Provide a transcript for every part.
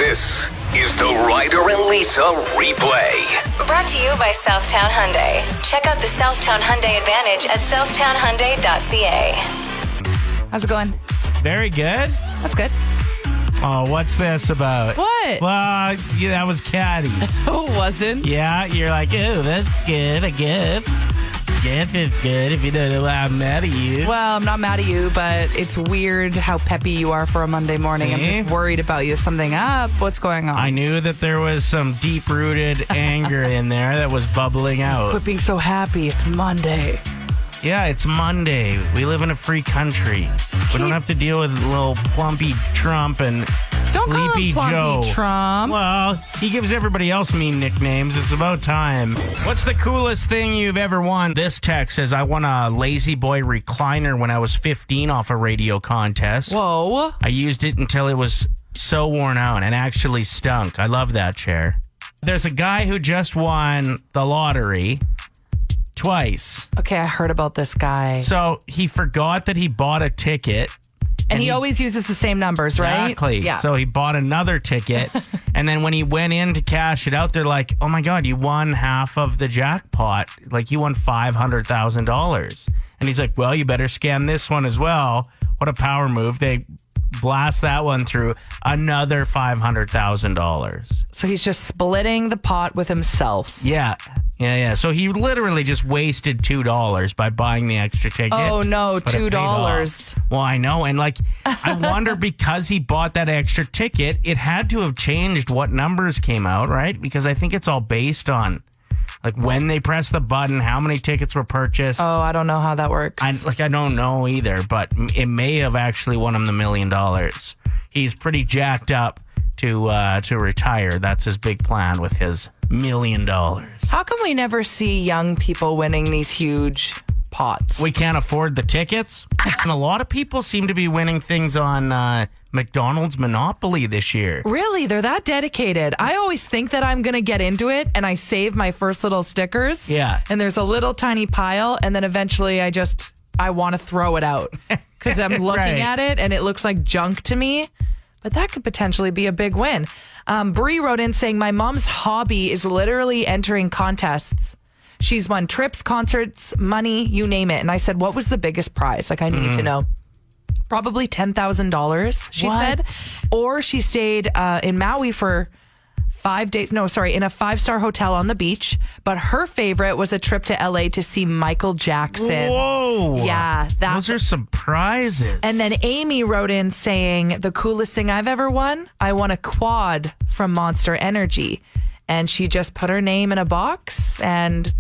This is the Ryder and Lisa replay. Brought to you by Southtown Hyundai. Check out the Southtown Hyundai Advantage at southtownhyundai.ca. How's it going? Very good. That's good. Oh, what's this about? What? Well, yeah, that was catty. Oh, it wasn't. Yeah, you're like, oh, that's good. I guess. Yes, it's good if you don't know I'm mad at you. Well, I'm not mad at you, but it's weird how peppy you are for a Monday morning. See? I'm just worried about you. Is something up? What's going on? I knew that there was some deep-rooted anger in there that was bubbling out. Quit being so happy. It's Monday. Yeah, it's Monday. We live in a free country. We don't have to deal with little plumpy Trump and Don't call Sleepy him Plumpy Joe. Trump. Well, he gives everybody else mean nicknames. It's about time. What's the coolest thing you've ever won? This text says, I won a Lazy Boy recliner when I was 15 off a radio contest. Whoa. I used it until it was so worn out and actually stunk. I love that chair. There's a guy who just won the lottery twice. Okay, I heard about this guy. So he forgot that he bought a ticket. And he always uses the same numbers, right? Exactly. Yeah. So he bought another ticket. And then when he went in to cash it out, they're like, oh my God, you won half of the jackpot. Like you won $500,000. And he's like, well, you better scan this one as well. What a power move. They blast that one through, another $500,000. So he's just splitting the pot with himself. Yeah. So he literally just wasted $2 by buying the extra ticket. Oh, no, but it paid $2. off. Well, I know. And I wonder because he bought that extra ticket, it had to have changed what numbers came out, right? Because I think it's all based on when they press the button, how many tickets were purchased. Oh, I don't know how that works. I don't know either, but it may have actually won him the $1 million. He's pretty jacked up to retire. That's his big plan with his $1 million. How come we never see young people winning these huge pots? We can't afford the tickets. And a lot of people seem to be winning things on McDonald's Monopoly this year. Really? They're that dedicated. I always think that I'm going to get into it and I save my first little stickers. Yeah. And there's a little tiny pile and then eventually I want to throw it out because I'm looking Right. at it and it looks like junk to me. But that could potentially be a big win. Bree wrote in saying, my mom's hobby is literally entering contests. She's won trips, concerts, money, you name it. And I said, what was the biggest prize? I need to know. Probably $10,000, she What? said. Or she stayed in Maui for 5 days. No, sorry, in a 5-star hotel on the beach. But her favorite was a trip to LA to see Michael Jackson. Whoa. Yeah, those are some prizes. And then Amy wrote in saying, the coolest thing I've ever won, I won a quad from Monster Energy. And she just put her name in a box and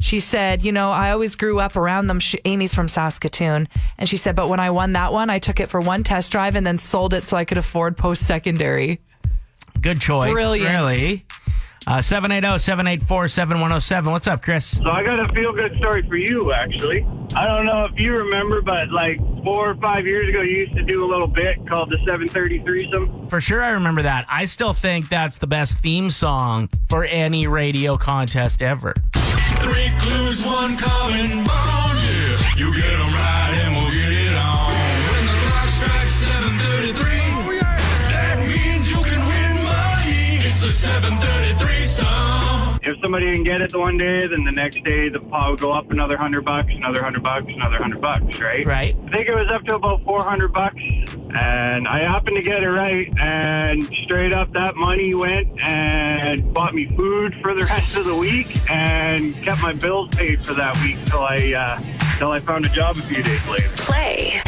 she said, I always grew up around them. Amy's from Saskatoon. And she said, but when I won that one, I took it for one test drive and then sold it so I could afford post-secondary. Good choice. Brilliant. Really. 780-784-7107. What's up, Chris? So I got a feel-good story for you, actually. I don't know if you remember, but 4 or 5 years ago, you used to do a little bit called the 7:30 threesome. For sure, I remember that. I still think that's the best theme song for any radio contest ever. 3 clues, 1 common bond, yeah. You get them right and we'll get it on. When the clock strikes 7:33, that means you can win money. It's a 7:33 song. If somebody didn't get it the one day, then the next day the pot would go up another $100, another $100, another $100, right? Right. I think it was up to about $400, and I happened to get it right, and straight up that money went and bought me food for the rest of the week and kept my bills paid for that week till I found a job a few days later. Play.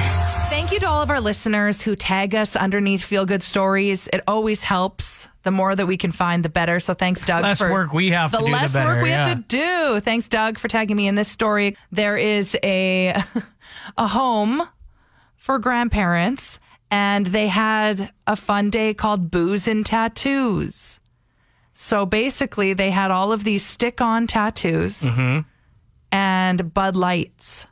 Thank you to all of our listeners who tag us underneath Feel Good Stories. It always helps. The more that we can find, the better. So thanks, Doug. Less work we have to do, the less better, work we yeah. have to do. Thanks, Doug, for tagging me in this story. There is a home for grandparents, and they had a fun day called Booze and Tattoos. So basically, they had all of these stick-on tattoos and Bud Lights.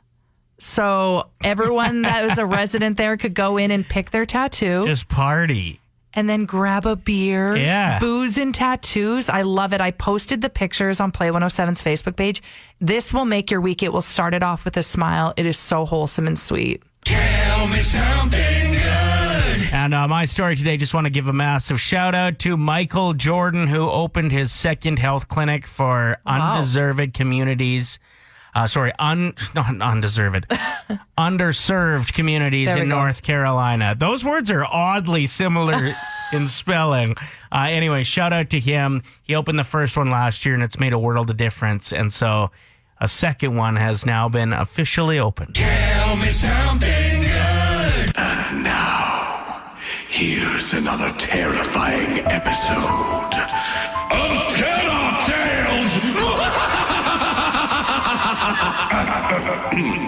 So everyone that was a resident there could go in and pick their tattoo. Just party. And then grab a beer. Yeah. Booze and tattoos. I love it. I posted the pictures on Play 107's Facebook page. This will make your week. It will start it off with a smile. It is so wholesome and sweet. Tell me something good. And my story today, just want to give a massive shout out to Michael Jordan, who opened his second health clinic for undeserved communities. Not undeserved, underserved communities in North Carolina. Those words are oddly similar in spelling. Anyway, shout out to him. He opened the first one last year, and it's made a world of difference. And so a second one has now been officially opened. Tell me something good. And now, here's another terrifying episode of Tell Tales.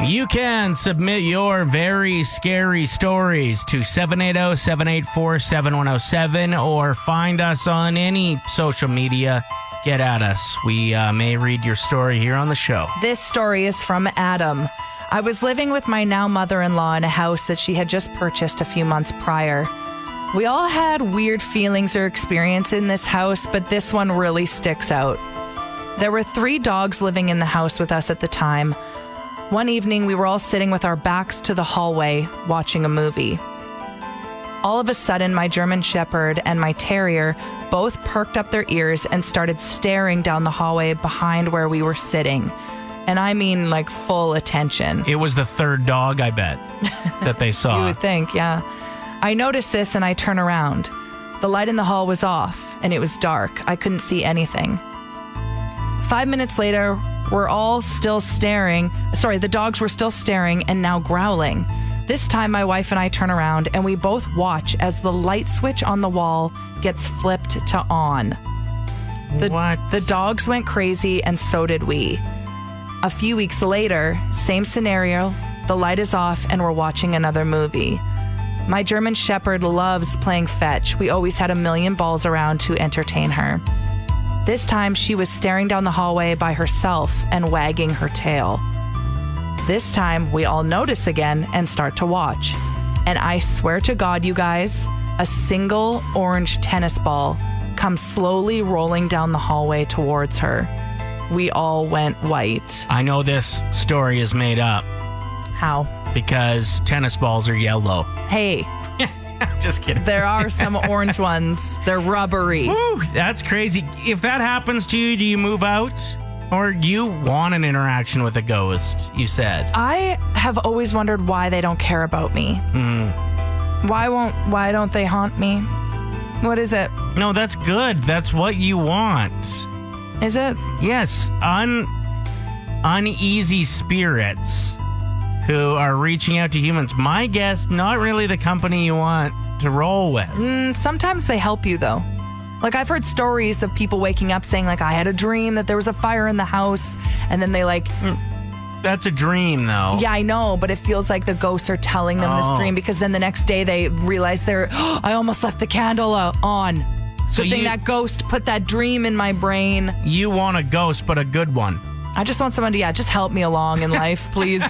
You can submit your very scary stories to 780-784-7107 or find us on any social media. Get at us. We may read your story here on the show. This story is from Adam. I was living with my now mother-in-law in a house that she had just purchased a few months prior. We all had weird feelings or experience in this house, but this one really sticks out. There were 3 dogs living in the house with us at the time. One evening, we were all sitting with our backs to the hallway, watching a movie. All of a sudden, my German Shepherd and my Terrier both perked up their ears and started staring down the hallway behind where we were sitting. And I mean, like, full attention. It was the third dog, I bet, that they saw. You would think, yeah. I noticed this and I turn around. The light in the hall was off and it was dark. I couldn't see anything. 5 minutes later, we're all still staring. Sorry, the dogs were still staring and now growling. This time, my wife and I turn around and we both watch as the light switch on the wall gets flipped to on. The dogs went crazy and so did we. A few weeks later, same scenario, the light is off and we're watching another movie. My German Shepherd loves playing fetch. We always had a million balls around to entertain her. This time, she was staring down the hallway by herself and wagging her tail. This time, we all notice again and start to watch. And I swear to God, you guys, a single orange tennis ball comes slowly rolling down the hallway towards her. We all went white. I know this story is made up. How? Because tennis balls are yellow. Hey. I'm just kidding. There are some orange ones. They're rubbery. Woo, that's crazy. If that happens to you, do you move out? Or you want an interaction with a ghost, you said? I have always wondered why they don't care about me. Why don't they haunt me? What is it? No, that's good. That's what you want. Is it? Yes. Uneasy spirits who are reaching out to humans. My guess, not really the company you want to roll with. Sometimes they help you, though. Like, I've heard stories of people waking up saying, like, I had a dream that there was a fire in the house, and then they, like... That's a dream, though. Yeah, I know, but it feels like the ghosts are telling them this dream, because then the next day they realize I almost left the candle on. So Good thing that ghost put that dream in my brain. You want a ghost, but a good one. I just want someone to, just help me along in life, please.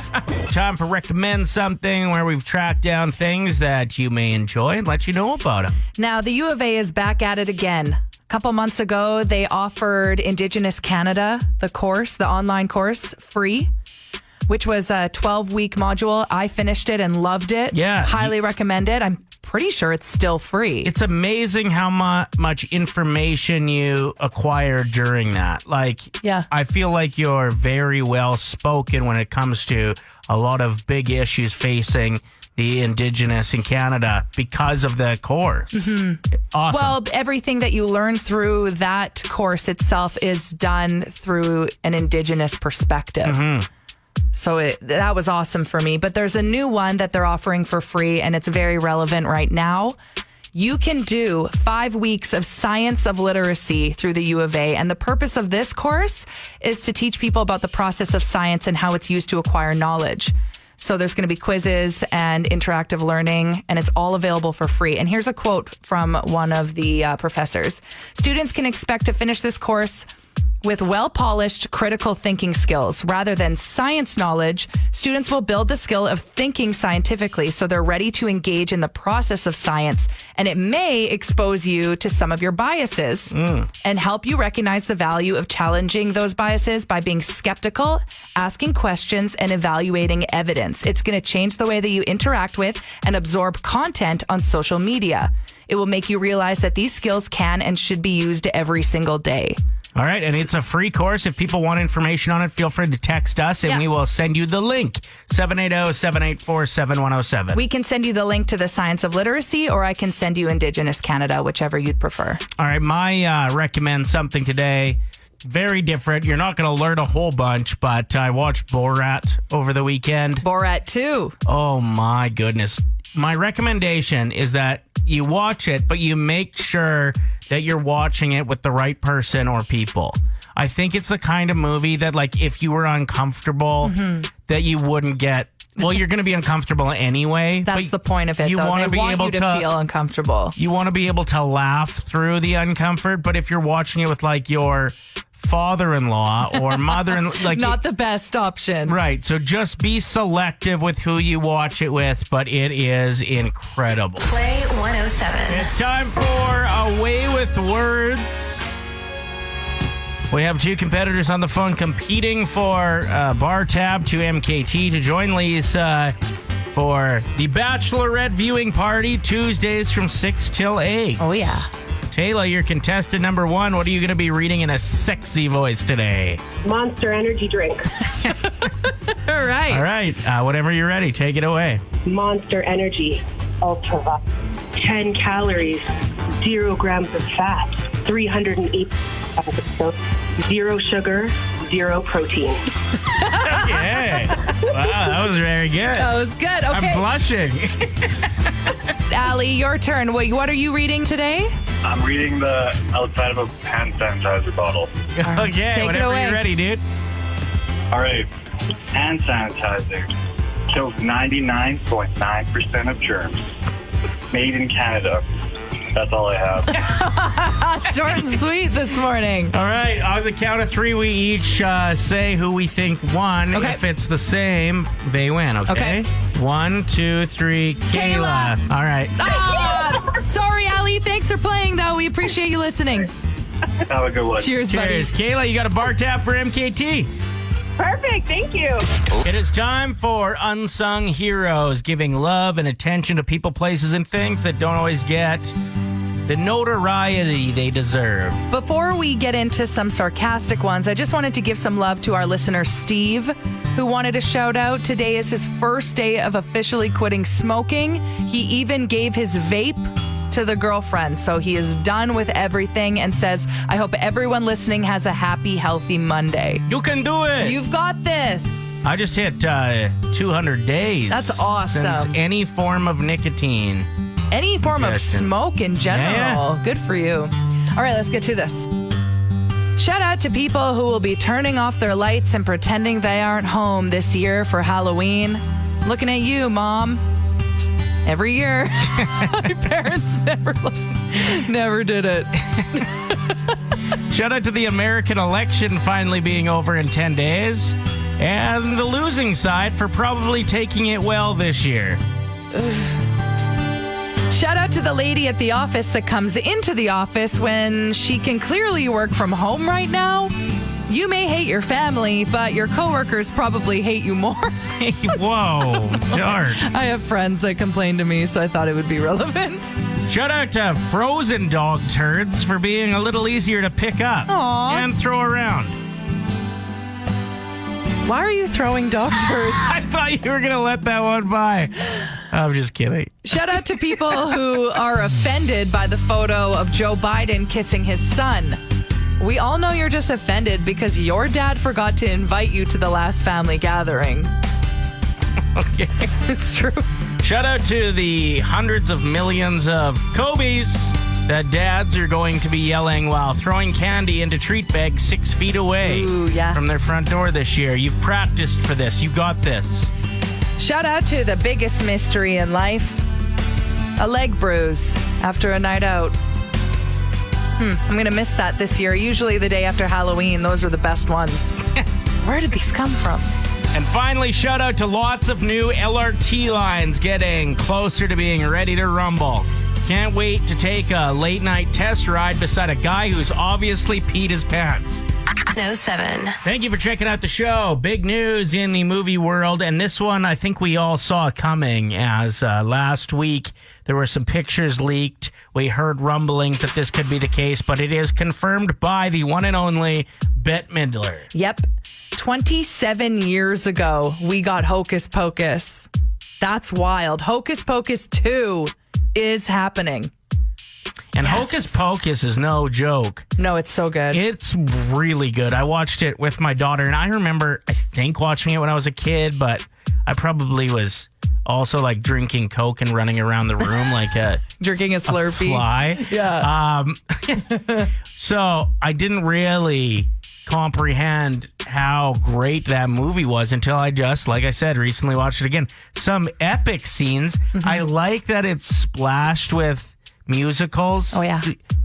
Time for Recommend Something, where we've tracked down things that you may enjoy and let you know about them. Now, the U of A is back at it again. A couple months ago, they offered Indigenous Canada, the online course, free, which was a 12-week module. I finished it and loved it. Yeah. Highly recommend it. I'm pretty sure it's still free. It's amazing how much information you acquire during that. Like, yeah. I feel like you're very well spoken when it comes to a lot of big issues facing the Indigenous in Canada because of the course. Mm-hmm. Awesome. Well, everything that you learn through that course itself is done through an Indigenous perspective. Mm-hmm. So that was awesome for me. But there's a new one that they're offering for free, and it's very relevant right now. You can do 5 weeks of science of literacy through the U of A. And the purpose of this course is to teach people about the process of science and how it's used to acquire knowledge. So there's going to be quizzes and interactive learning, and it's all available for free. And here's a quote from one of the professors. Students can expect to finish this course With well-polished critical thinking skills rather than science knowledge, students will build the skill of thinking scientifically so they're ready to engage in the process of science. And it may expose you to some of your biases and help you recognize the value of challenging those biases by being skeptical, asking questions, and evaluating evidence. It's going to change the way that you interact with and absorb content on social media. It will make you realize that these skills can and should be used every single day. All right, and it's a free course. If people want information on it, feel free to text us, and we will send you the link, 780-784-7107. We can send you the link to the Science of Literacy, or I can send you Indigenous Canada, whichever you'd prefer. All right, my recommend something today, very different. You're not going to learn a whole bunch, but I watched Borat over the weekend. Borat 2. Oh, my goodness. My recommendation is that you watch it, but you make sure that you're watching it with the right person or people. I think it's the kind of movie that, like, if you were uncomfortable, that you wouldn't get. Well, you're going to be uncomfortable anyway. That's the point of it, you though. wanna They be want able you to feel uncomfortable. You want to be able to laugh through the uncomfort, but if you're watching it with, like, your father-in-law or mother-in-law, like, not the best option. Right. So just be selective with who you watch it with, but it is incredible. Play 107. It's time for Away with Words. We have two competitors on the phone competing for bar tab to MKT to join Lisa for the Bachelorette viewing party Tuesdays from 6 till 8. Oh, yeah. Taylor, you're contestant number 1. What are you going to be reading in a sexy voice today? Monster energy drink. All right. All right. Whenever you're ready, take it away. Monster energy. Ultra. 10 calories. 0 grams of fat. 308 0 sugar. 0 protein. Okay. Wow, that was very good. That was good. Okay. I'm blushing. Allie, your turn. What are you reading today? I'm reading the outside of a hand sanitizer bottle. Okay, Take it whenever away. you're ready, dude. All right. Hand sanitizer kills 99.9% of germs. Made in Canada. That's all I have. Short and sweet this morning. All right, on the count of 3, we each say who we think won. Okay. If it's the same, they win, okay? Okay. 1, 2, 3, Kayla. Kayla. All right. Sorry, Allie. Thanks for playing, though. We appreciate you listening. Have a good one. Cheers, Cheers. Kayla, you got a bar tab for MKT. Perfect. Thank you. It is time for Unsung Heroes, giving love and attention to people, places, and things that don't always get the notoriety they deserve. Before we get into some sarcastic ones, I just wanted to give some love to our listener, Steve, who wanted a shout out. Today is his first day of officially quitting smoking. He even gave his vape to the girlfriend. So he is done with everything and says, I hope everyone listening has a happy, healthy Monday. You can do it. You've got this. I just hit 200 days. That's awesome. Since any form of nicotine. Any form of Suggestion. smoke in general. Yeah. Good for you. All right, let's get to this. Shout out to people who will be turning off their lights and pretending they aren't home this year for Halloween. Looking at you, Mom. Every year. My parents never did it. Shout out to the American election finally being over in 10 days. And the losing side for probably taking it well this year. Shout out to the lady at the office that comes into the office when she can clearly work from home right now. You may hate your family, but your coworkers probably hate you more. Hey, whoa, dark. I have friends that complain to me, so I thought it would be relevant. Shout out to frozen dog turds for being a little easier to pick up Aw. and throw around. Why are you throwing dog turds? I thought you were going to let that one by. I'm just kidding. Shout out to people who are offended by the photo of Joe Biden kissing his son. We all know you're just offended because your dad forgot to invite you to the last family gathering. Okay. It's true. Shout out to the hundreds of millions of Kobe's that dads are going to be yelling while throwing candy into treat bags 6 feet away Ooh, yeah. from their front door this year. You've practiced for this. You got this. Shout out to the biggest mystery in life. A leg bruise after a night out. I'm going to miss that this year. Usually the day after Halloween, those are the best ones. Where did these come from? And finally, shout out to lots of new LRT lines getting closer to being ready to rumble. Can't wait to take a late night test ride beside a guy who's obviously peed his pants. 107. Thank you for checking out the show. Big news in the movie world, and this one I think we all saw coming as last week there were some pictures leaked. We heard rumblings that this could be the case, but it is confirmed by the one and only Bette Midler. Yep. 27 years ago, we got Hocus Pocus. That's wild. Hocus Pocus 2 is happening. And Yes. Hocus Pocus is no joke. No, it's so good. It's really good. I watched it with my daughter, and I remember, I think, watching it when I was a kid, but I probably was also like drinking Coke and running around the room like a Drinking a Slurpee. fly. Yeah. So I didn't really comprehend how great that movie was until I just, like I said, recently watched it again. Some epic scenes. I like that it's splashed with musicals. Oh, yeah.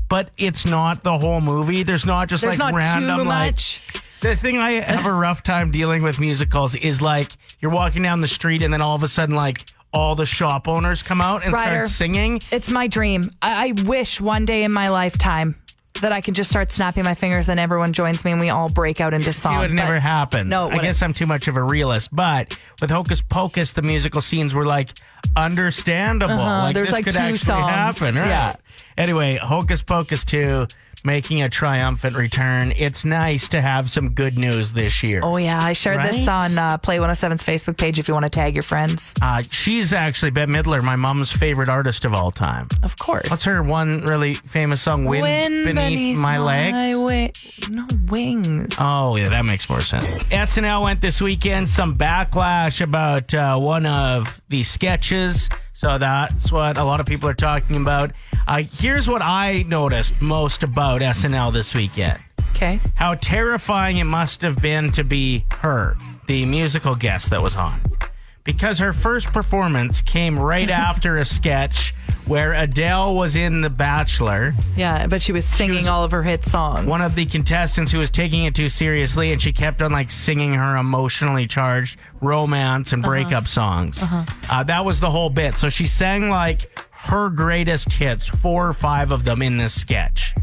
But it's not the whole movie. There's not just There's like not random too like much. the thing I have a rough time dealing with musicals is like you're walking down the street and then all of a sudden like all the shop owners come out and Ryder, start singing. It's my dream. I wish one day in my lifetime that I could just start snapping my fingers and everyone joins me and we all break out into song. It would never happen. No, it I guess I'm too much of a realist. But with Hocus Pocus, the musical scenes were like understandable. Like There's this like could 2 actually songs. happen. Right? Yeah. Anyway, Hocus Pocus 2 making a triumphant return. It's nice to have some good news this year. Oh, yeah. I shared this Right? on Play 107's Facebook page if you want to tag your friends. She's actually, Bette Midler, my mom's favorite artist of all time. Of course. What's her one really famous song? Wind Beneath My Legs? No, Wings. Oh, yeah, that makes more sense. SNL went this weekend. Some backlash about one of the sketches. So that's what a lot of people are talking about. Here's what I noticed most about SNL this weekend. Okay. How terrifying it must have been to be her, the musical guest that was on. Because her first performance came right after a sketch where Adele was in The Bachelor. Yeah, but she was singing all of her hit songs. One of the contestants who was taking it too seriously, and she kept on like singing her emotionally charged romance and breakup songs. That was the whole bit. So she sang like her greatest hits, 4 or 5 of them in this sketch.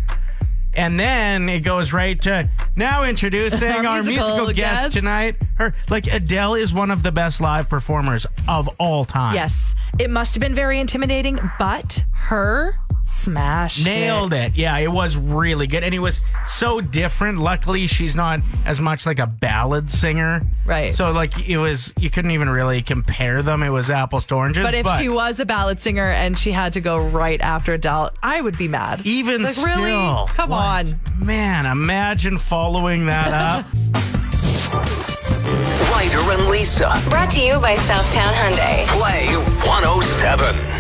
And then it goes right to now introducing our musical guest tonight. Her, like, Adele is one of the best live performers of all time. Yes. It must have been very intimidating, but her smashed Nailed it. Yeah, it was really good. And it was so different. Luckily, she's not as much like a ballad singer. Right. So, like, it was, you couldn't even really compare them. It was apples to oranges. But if she was a ballad singer and she had to go right after Adele, I would be mad. even like, still. really? Come on. Man, imagine following that up. Ryder and Lisa. Brought to you by Southtown Hyundai. Play 107.